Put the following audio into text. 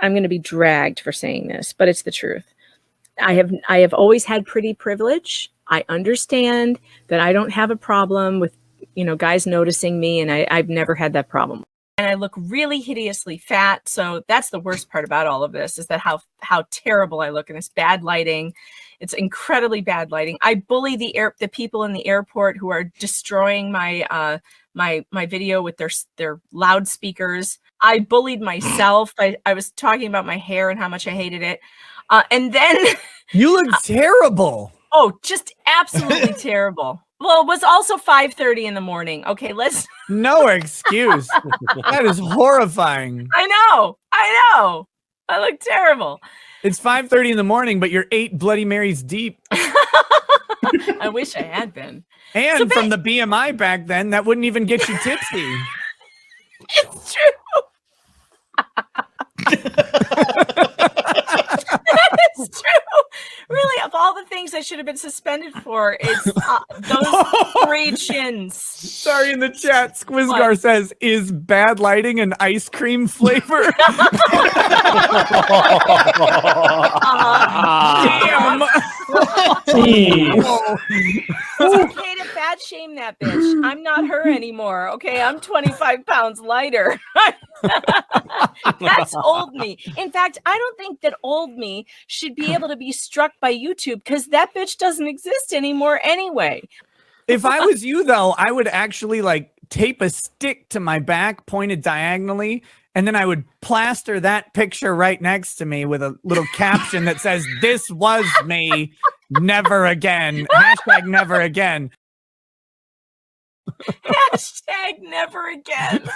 I'm going to be dragged for saying this, but it's the truth. I have always had pretty privilege. I understand that I don't have a problem with, guys noticing me, and I've never had that problem. And I look really hideously fat. So that's the worst part about all of this, is that how terrible I look in this bad lighting. It's incredibly bad lighting. I bully the people in the airport who are destroying my my video with their loudspeakers. I bullied myself. I was talking about my hair and how much I hated it. And then you look terrible. Oh, just absolutely terrible. Well, it was also 5:30 in the morning. Okay, no excuse. That is horrifying. I know. I look terrible. It's 5:30 in the morning, but you're 8 Bloody Marys deep. I wish I had been. And from the BMI back then, that wouldn't even get you tipsy. It's true. That is true. Really, of all the things I should have been suspended for, it's those 3 chins. Sorry, in the chat, Squizgar says, is bad lighting an ice cream flavor? Damn. It's okay to fat shame that bitch. I'm not her anymore. Okay, I'm 25 pounds lighter. That's old me. In fact, I don't think that old me should be able to be struck by YouTube, because that bitch doesn't exist anymore anyway. If I was you, though, I would actually tape a stick to my back pointed diagonally, and then I would plaster that picture right next to me with a little caption that says, "This was me, never again. Hashtag never again." Hashtag never again.